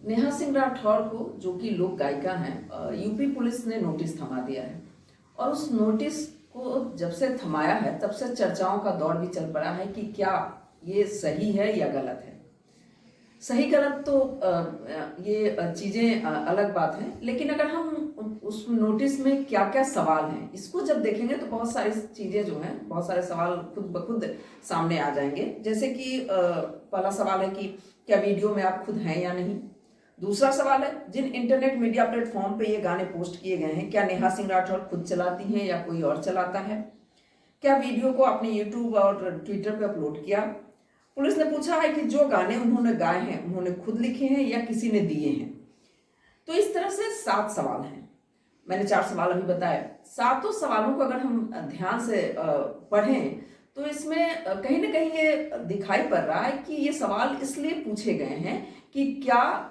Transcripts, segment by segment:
नेहा सिंह राठौर को, जो कि लोक गायिका हैं, यूपी पुलिस ने नोटिस थमा दिया है। और उस नोटिस को जब से थमाया है तब से चर्चाओं का दौर भी चल पड़ा है कि क्या ये सही है या गलत है। सही गलत तो ये चीज़ें अलग बात है, लेकिन अगर हम उस नोटिस में क्या क्या सवाल हैं इसको जब देखेंगे तो बहुत सारी चीज़ें जो हैं, बहुत सारे सवाल खुद ब खुद सामने आ जाएंगे। जैसे कि पहला सवाल है कि क्या वीडियो में आप खुद हैं या नहीं। दूसरा सवाल है, जिन इंटरनेट मीडिया प्लेटफॉर्म पे ये गाने पोस्ट किए गए हैं, क्या नेहा सिंह राठौर खुद चलाती हैं या कोई और चलाता है। क्या वीडियो को अपने यूट्यूब और ट्विटर पे अपलोड किया। पुलिस ने पूछा है कि जो गाने उन्होंने गाए हैं उन्होंने खुद लिखे हैं या किसी ने दिए हैं। तो इस तरह से 7 सवाल हैं। मैंने 4 सवाल अभी बताए। 7 सवालों को अगर हम ध्यान से पढ़ें तो इसमें कहीं ना कहीं ये दिखाई पड़ रहा है कि ये सवाल इसलिए पूछे गए हैं कि क्या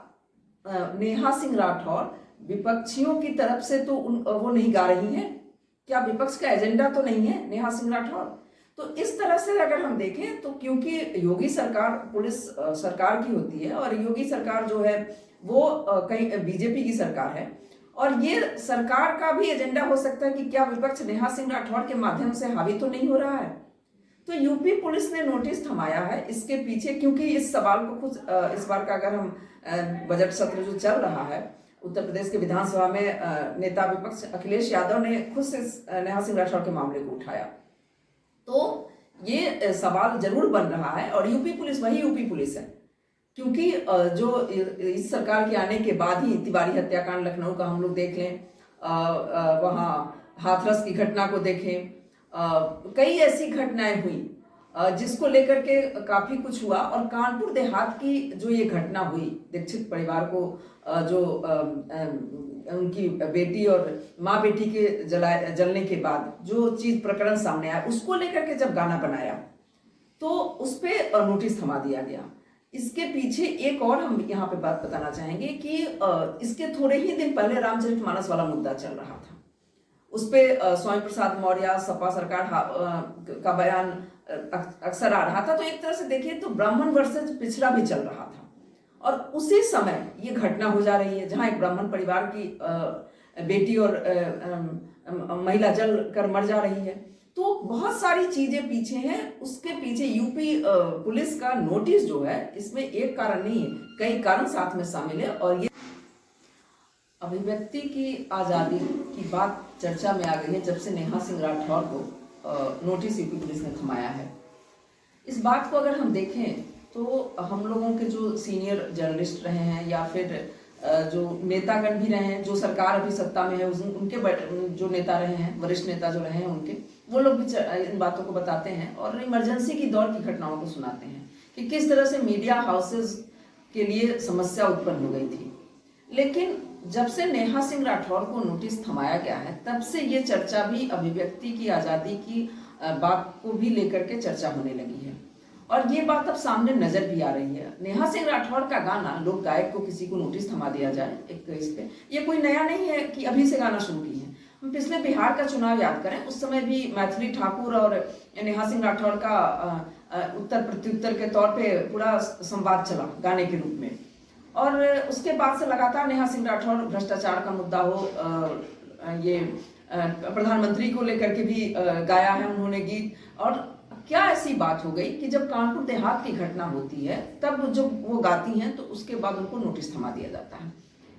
नेहा सिंह राठौर विपक्षियों की तरफ से तो वो नहीं गा रही हैं, क्या विपक्ष का एजेंडा तो नहीं है नेहा सिंह राठौर। तो इस तरह से अगर हम देखें तो क्योंकि योगी सरकार पुलिस सरकार की होती है और योगी सरकार जो है वो कहीं बीजेपी की सरकार है, और ये सरकार का भी एजेंडा हो सकता है कि क्या विपक्ष नेहा सिंह राठौर के माध्यम से हावी तो नहीं हो रहा है। तो यूपी पुलिस ने नोटिस थमाया है इसके पीछे, क्योंकि इस सवाल को खुद इस बार का अगर हम बजट सत्र जो चल रहा है उत्तर प्रदेश के विधानसभा में नेता विपक्ष अखिलेश यादव ने खुद से नेहा सिंह राठौर के मामले को उठाया, तो ये सवाल जरूर बन रहा है। और यूपी पुलिस वही यूपी पुलिस है, क्योंकि जो इस सरकार के आने के बाद ही तिवारी हत्याकांड लखनऊ का हम लोग देख लें, वहाँ हाथरस की घटना को देखें, कई ऐसी घटनाएं हुई जिसको लेकर के काफी कुछ हुआ। और कानपुर देहात की जो ये घटना हुई, दीक्षित परिवार को जो उनकी बेटी और माँ बेटी के जलने के बाद जो चीज प्रकरण सामने आया, उसको लेकर के जब गाना बनाया तो उस पर नोटिस थमा दिया गया। इसके पीछे एक और हम यहाँ पे बात बताना चाहेंगे कि इसके थोड़े ही दिन पहले रामचरितमानस वाला मुद्दा चल रहा था। उस पर स्वामी प्रसाद मौर्य सपा सरकार का बयान अक्सर आ रहा था। तो एक तरह से देखिए तो ब्राह्मण वर्सेस पिछड़ा भी चल रहा था, और उसी समय ये घटना हो जा रही है जहां एक ब्राह्मण परिवार की बेटी और महिला जल कर मर जा रही है। तो बहुत सारी चीजें पीछे हैं। उसके पीछे यूपी पुलिस का नोटिस जो है, इसमें एक कारण नहीं है, कई कारण साथ में शामिल है। और ये अभिव्यक्ति की आज़ादी की बात चर्चा में आ गई है जब से नेहा सिंह राठौर को नोटिस यूपी पुलिस ने थमाया है। इस बात को अगर हम देखें तो हम लोगों के जो सीनियर जर्नलिस्ट रहे हैं या फिर जो नेतागण भी रहे हैं, जो सरकार अभी सत्ता में है उनके जो नेता रहे हैं, वरिष्ठ नेता जो रहे हैं उनके, वो लोग भी इन बातों को बताते हैं और इमरजेंसी की दौर की घटनाओं को सुनाते हैं कि किस तरह से मीडिया हाउसेस के लिए समस्या उत्पन्न हो गई थी। लेकिन जब से नेहा सिंह राठौर को नोटिस थमाया गया है तब से ये चर्चा भी अभिव्यक्ति की आज़ादी की बात को भी लेकर के चर्चा होने लगी है, और ये बात अब सामने नजर भी आ रही है। नेहा सिंह राठौर का गाना, लोक गायक को किसी को नोटिस थमा दिया जाए एक इस पे, ये कोई नया नहीं है कि अभी से गाना शुरू की है। हम पिछले बिहार का चुनाव याद करें, उस समय भी मैथिली ठाकुर और नेहा सिंह राठौर का उत्तर प्रत्युत्तर के तौर पे पूरा संवाद चला गाने के रूप में, और उसके बाद से लगातार नेहा सिंह राठौर भ्रष्टाचार का मुद्दा हो, ये प्रधानमंत्री को लेकर के भी गाया है उन्होंने गीत। और क्या ऐसी बात हो गई कि जब कानपुर देहात की घटना होती है तब जब वो गाती हैं तो उसके बाद उनको नोटिस थमा दिया जाता है।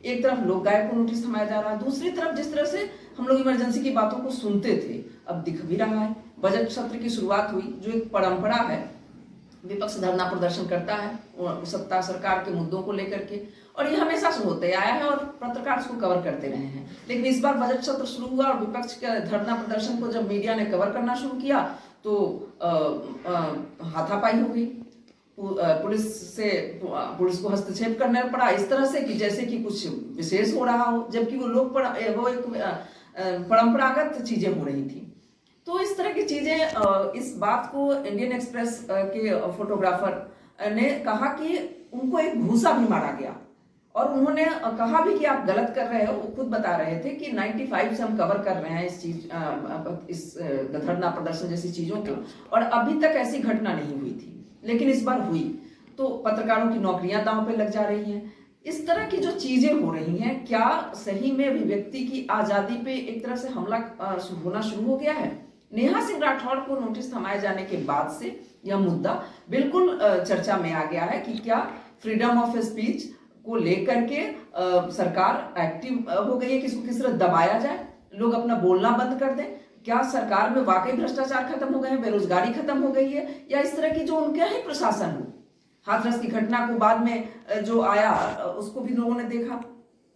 एक तरफ लोक गायक को नोटिस थमाया जा रहा है, दूसरी तरफ जिस तरह से हम लोग इमरजेंसी की बातों को सुनते थे अब दिख भी रहा है। बजट सत्र की शुरुआत हुई, जो एक परंपरा है, विपक्ष धरना प्रदर्शन करता है सत्ता सरकार के मुद्दों को लेकर के, और ये हमेशा से होते आया है और पत्रकार इसको कवर करते रहे हैं। लेकिन इस बार बजट सत्र शुरू हुआ और विपक्ष के धरना प्रदर्शन को जब मीडिया ने कवर करना शुरू किया तो हाथापाई हो गई, पुलिस को हस्तक्षेप करना पड़ा इस तरह से कि जैसे कि कुछ विशेष हो रहा हो, जबकि वो एक परंपरागत चीजें हो रही थी। तो इस तरह की चीजें, इस बात को इंडियन एक्सप्रेस के फोटोग्राफर ने कहा कि उनको एक घूसा भी मारा गया, और उन्होंने कहा भी कि आप गलत कर रहे हो। वो खुद बता रहे थे कि 95 से हम कवर कर रहे हैं इस धरना प्रदर्शन जैसी चीजों को, और अभी तक ऐसी घटना नहीं हुई थी, लेकिन इस बार हुई। तो पत्रकारों की नौकरियां दांव पे लग जा रही हैं। इस तरह की जो चीजें हो रही हैं, क्या सही में अभिव्यक्ति की आजादी पे एक तरह से हमला होना शुरू हो गया है? नेहा सिंह राठौड़ को नोटिस थमाए जाने के बाद से यह मुद्दा बिल्कुल चर्चा में आ गया है कि क्या फ्रीडम ऑफ स्पीच को लेकर के सरकार एक्टिव हो गई है, किसको किस तरह दबाया जाए, लोग अपना बोलना बंद कर दें। क्या सरकार में वाकई भ्रष्टाचार खत्म हो गए हैं, बेरोजगारी खत्म हो गई है, या इस तरह की जो उनका ही प्रशासन हो। हाथरस की घटना को बाद में जो आया उसको भी लोगों ने देखा,